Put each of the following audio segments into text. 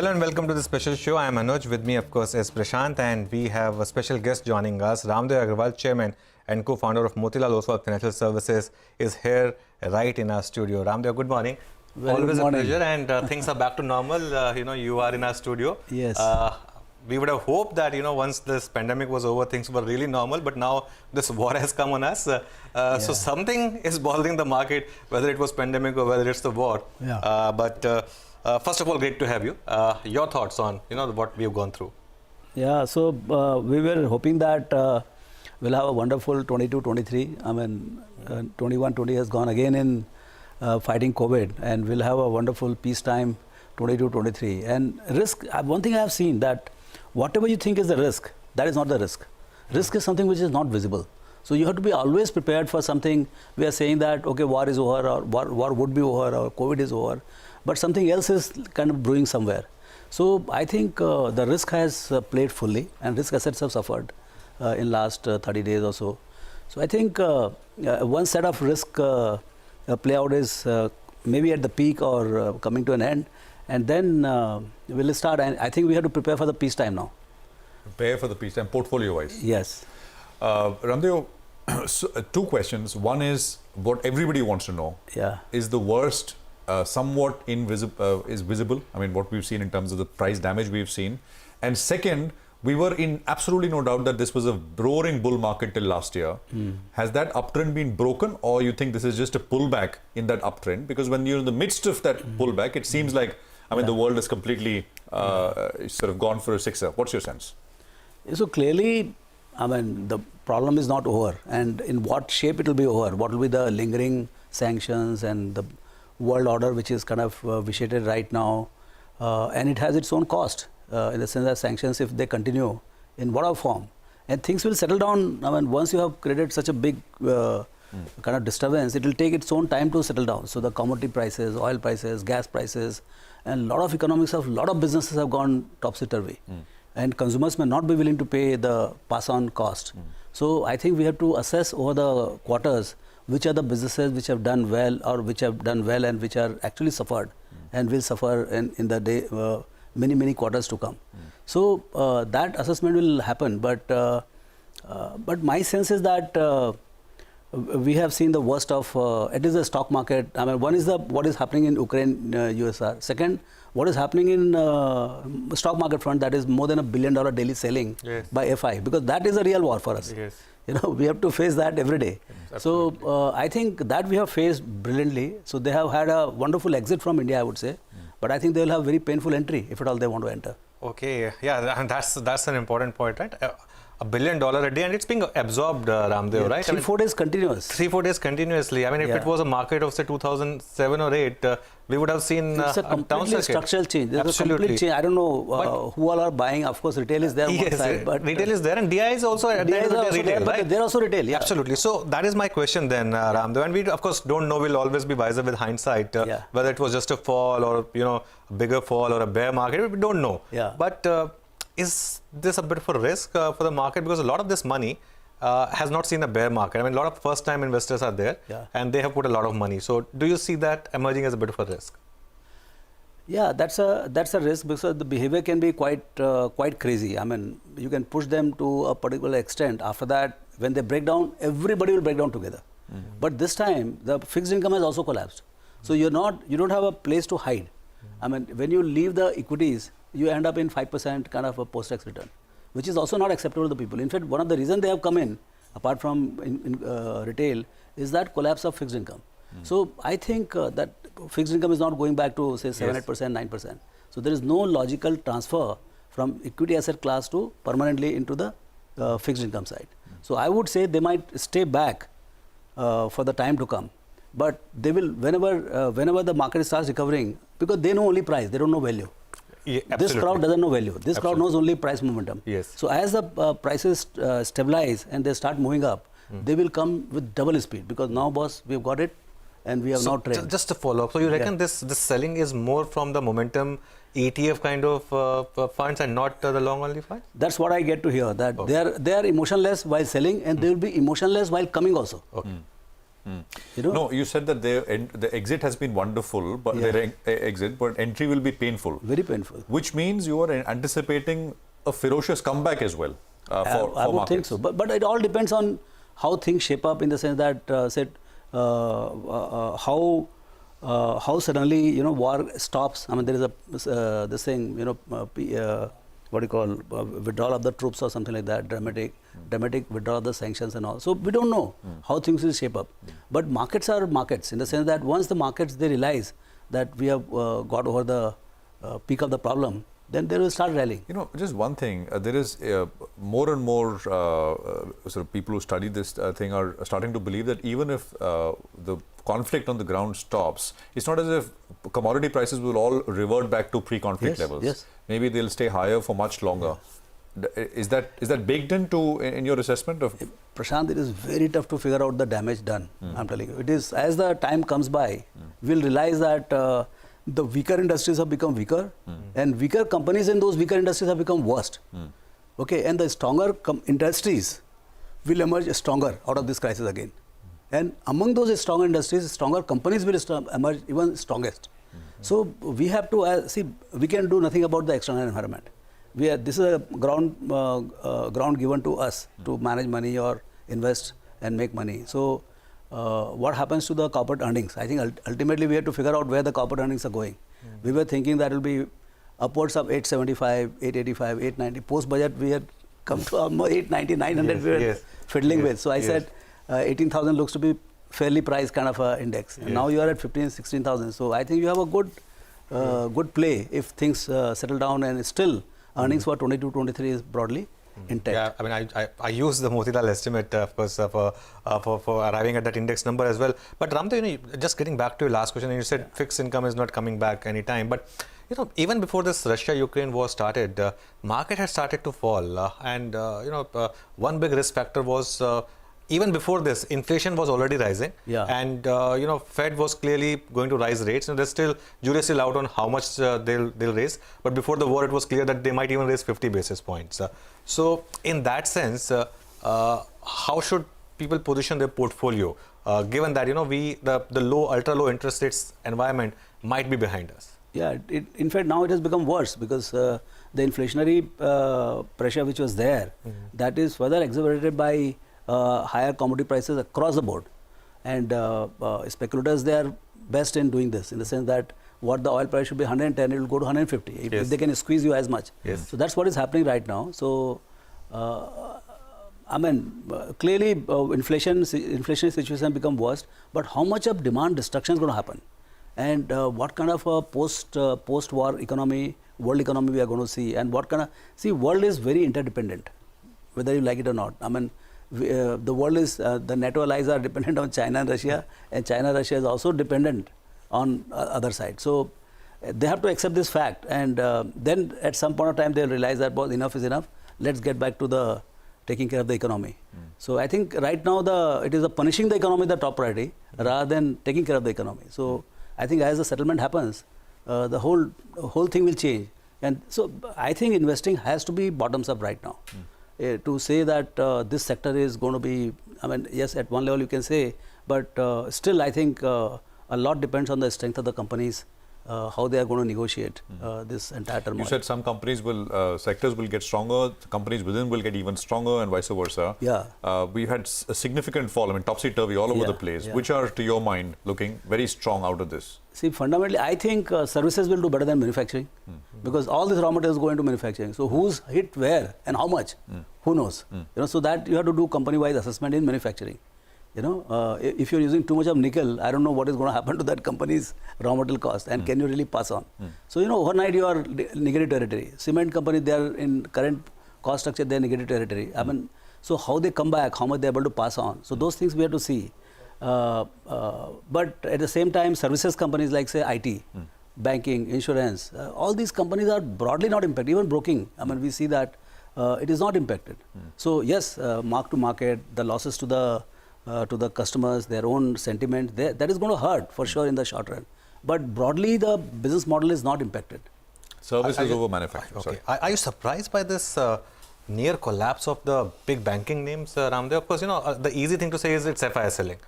Hello and welcome to the special show. I am Anuj. With me, of course, is Prashant, and we have a special guest joining us. Ramdev Agarwal, Chairman and co-founder of Motilal Oswal Financial Services, is here right in our studio. Ramdev, good morning. Always a pleasure, and things are back to normal. You are in our studio. Yes. We would have hoped that, once this pandemic was over, things were really normal, but now this war has come on us. So something is bothering the market, whether it was pandemic or whether it's the war. Yeah. First of all, great to have you. Your thoughts on, what we've gone through. Yeah, so we were hoping that we'll have a wonderful 22-23. I mean, 21-20 has gone again in fighting COVID, and we'll have a wonderful peacetime 22-23. And risk, one thing I have seen that whatever you think is the risk, that is not the risk. Risk is something which is not visible. So you have to be always prepared for something. We are saying that, okay, war is over, or war would be over, or COVID is over, but something else is kind of brewing somewhere. So I think the risk has played fully, and risk assets have suffered in last 30 days or so. So I think one set of risk play out is maybe at the peak or coming to an end, and then we'll start. And I think we have to prepare for the peacetime now. Prepare for the peacetime, portfolio-wise. Yes. Ramdev, so, two questions. One is what everybody wants to know. Yeah. Is the worst somewhat is visible? I mean, what we've seen in terms of the price damage we've seen. And second, we were in absolutely no doubt that this was a roaring bull market till last year. Has that uptrend been broken, or you think this is just a pullback in that uptrend? Because when you're in the midst of that pullback, it seems like, the world is completely sort of gone for a sixer. What's your sense? So clearly, the problem is not over, and in what shape it will be over, what will be the lingering sanctions and the world order which is kind of vitiated right now, and it has its own cost in the sense that sanctions, if they continue in whatever form, and things will settle down. Once you have created such a big kind of disturbance, it will take its own time to settle down. So the commodity prices, oil prices, gas prices, and a lot of economics of a lot of businesses have gone topsy-turvy. And consumers may not be willing to pay the pass-on cost. So I think we have to assess over the quarters which are the businesses which have done well, or which have done well and which are actually suffered and will suffer in the day, many quarters to come. So that assessment will happen. But my sense is that we have seen the worst of it is the stock market. One is what is happening in Ukraine, USSR. Second, what is happening in stock market front, that is more than $1 billion daily selling by FI, because that is a real war for us. We have to face that every day. So I think that we have faced brilliantly. So they have had a wonderful exit from India, I would say, but I think they will have very painful entry if at all they want to enter. Okay, yeah, and that's an important point, right? $1 billion a day, and it's being absorbed, Ramdev, right? 3-4 days continuous. 3-4 days continuously. If it was a market of say 2007 or 8, we would have seen it's a completely structural change. There's a complete change. I don't know who all are buying. Of course, retail is there on one side, but retail is there, and DI is also at the end of the retail, there, right? They're also retail. Yeah. Absolutely. So that is my question then, Ramdev. And we of course don't know. We'll always be wiser with hindsight, whether it was just a fall or a bigger fall or a bear market. We don't know. Yeah. But is this a bit of a risk for the market, because a lot of this money has not seen a bear market? A lot of first-time investors are there, and they have put a lot of money. So do you see that emerging as a bit of a risk? Yeah, that's a risk, because the behavior can be quite crazy. You can push them to a particular extent. After that, when they break down, everybody will break down together. But this time, the fixed income has also collapsed. So you don't have a place to hide. When you leave the equities, you end up in 5% kind of a post-tax return, which is also not acceptable to the people. In fact, one of the reasons they have come in, apart from retail, is that collapse of fixed income. So I think that fixed income is not going back to say 7-8%, 9%. So there is no logical transfer from equity asset class to permanently into the fixed income side. So I would say they might stay back for the time to come, but they will whenever the market starts recovering, because they know only price, they don't know value. Yeah, this crowd doesn't know value. This crowd knows only price momentum. Yes. So as the prices stabilize and they start moving up, they will come with double speed, because now, boss, we've got it, and we have now trained. Just to follow up, so you reckon this selling is more from the momentum ETF kind of funds and not the long only funds? That's what I get to hear, that they are emotionless while selling, and they will be emotionless while coming also. You know? No, you said that the exit has been wonderful, but their exit, but entry will be painful. Very painful. Which means you are anticipating a ferocious comeback as well for I would markets. think so. But it all depends on how things shape up, in the sense that how suddenly, you know, war stops. I mean, there is a this thing, you know, what do you call, withdrawal of the troops or something like that, dramatic withdrawal of the sanctions and all. So we don't know how things will shape up. But markets are markets, in the sense that once the markets, they realize that we have got over the peak of the problem, then they will start rallying. You know, just one thing, there is more and more sort of people who study this thing are starting to believe that even if the conflict on the ground stops, it's not as if commodity prices will all revert back to pre-conflict levels. Yes. Maybe they'll stay higher for much longer. Is that baked into in your assessment of? Prashant, it is very tough to figure out the damage done. I'm telling you, it is, as the time comes by, we'll realize that the weaker industries have become weaker, and weaker companies in those weaker industries have become worst. Okay, and the stronger industries will emerge stronger out of this crisis again. And among those stronger industries, stronger companies will emerge even strongest. So we have to see. We can do nothing about the external environment. This is a ground given to us to manage money or invest and make money. So what happens to the corporate earnings? I think ultimately we have to figure out where the corporate earnings are going. We were thinking that it will be upwards of 875, 885, 890. Post budget we had come to almost 890, 900 we were fiddling with. So I said 18,000 looks to be fairly priced kind of a index. And now you are at 15, 16,000. So I think you have a good play if things settle down, and still earnings for 22, 23 is broadly intact. Yeah, I mean, I use the Motilal estimate, of course, for arriving at that index number as well. But Ramdev, you know, just getting back to your last question, and you said fixed income is not coming back anytime. But you know, even before this Russia-Ukraine war started, market had started to fall, and you know, one big risk factor was. Even before this, inflation was already rising, and you know, Fed was clearly going to rise rates. And there's still jury still out on how much they'll raise. But before the war, it was clear that they might even raise 50 basis points. So, in that sense, how should people position their portfolio, given that, you know, the ultra low interest rates environment might be behind us? Yeah, in fact now it has become worse, because the inflationary pressure which was there, that is further exacerbated by higher commodity prices across the board, and speculators, they are best in doing this, in the sense that what the oil price should be 110, it will go to 150 if they can squeeze you as much. So that's what is happening right now. So I mean, clearly inflationary situation become worse, but how much of demand destruction is going to happen, and what kind of a post-war economy, world economy we are going to see, and what kind of, world is very interdependent, whether you like it or not. I mean, the world is, the NATO allies are dependent on China and Russia, and China and Russia is also dependent on other side. So they have to accept this fact, and then at some point of time they'll realize that, well, enough is enough. Let's get back to the taking care of the economy. So I think right now it is punishing the economy the top priority rather than taking care of the economy. So I think as the settlement happens, the whole thing will change. And so I think investing has to be bottoms up right now. To say that this sector is going to be, I mean, yes, at one level you can say, but still I think a lot depends on the strength of the companies, how they are going to negotiate this entire turmoil. You said some companies sectors will get stronger, companies within will get even stronger, and vice versa. We had a significant fall, I mean, topsy-turvy all over the place. Which are, to your mind, looking very strong out of this? See, fundamentally, I think services will do better than manufacturing, because all this raw materials go into manufacturing. So who's hit where and how much? Who knows? You know, so that you have to do company-wise assessment in manufacturing. You know, if you're using too much of nickel, I don't know what is going to happen to that company's raw material cost, and can you really pass on? So, you know, overnight you are negative territory. Cement company, they are in current cost structure, they are negative territory. I mean, so how they come back, how much they are able to pass on. So those things we have to see. But at the same time, services companies like, say, IT, banking, insurance, all these companies are broadly not impacted. Even broking, I mean, we see that it is not impacted. So yes, mark to market, the losses to the customers, their own sentiment, that is going to hurt for sure in the short run. But broadly, the business model is not impacted. Services over manufacturing. Okay. Are you surprised by this near collapse of the big banking names, Ramdev? Of course, you know, the easy thing to say is it's FII selling.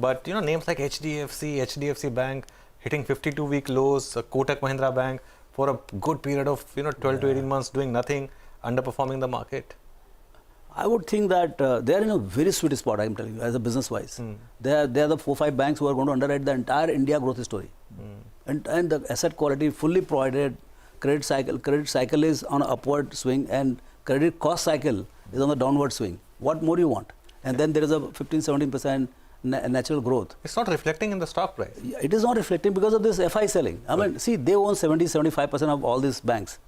But names like HDFC Bank hitting 52-week lows, Kotak Mahindra Bank for a good period of 12 to 18 months doing nothing, underperforming the market. I would think that they are in a very sweet spot, I'm telling you, as a business-wise. They are the 4-5 banks who are going to underwrite the entire India growth story. And the asset quality fully provided, credit cycle is on an upward swing, and credit cost cycle is on the downward swing. What more you want? And then there is a 15-17% natural growth. It's not reflecting in the stock price. It is not reflecting because of this FI selling. I mean, see, they own 70-75% of all these banks.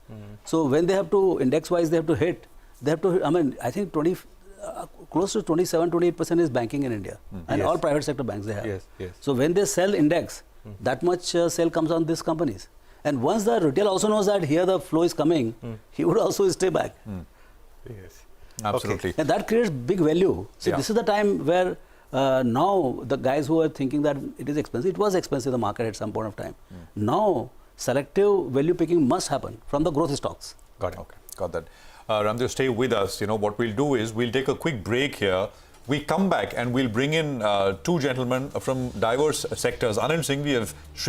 So when they have to, index-wise, they have to hit. They have to, I think close to 27-28% is banking in India. And Yes. all private sector banks they have. Yes, yes. So when they sell index, that much sale comes on these companies. And once the retail also knows that here the flow is coming, he would also stay back. Yes. Absolutely. And that creates big value. So Yeah. this is the time where now the guys who are thinking that it is expensive, it was expensive, the market at some point of time. Now, selective value picking must happen from the growth stocks. Got it. Okay, got that. Ramdev, stay with us. What we'll do is we'll take a quick break here. We come back and we'll bring in two gentlemen from diverse sectors. Anil Singhvi of Sri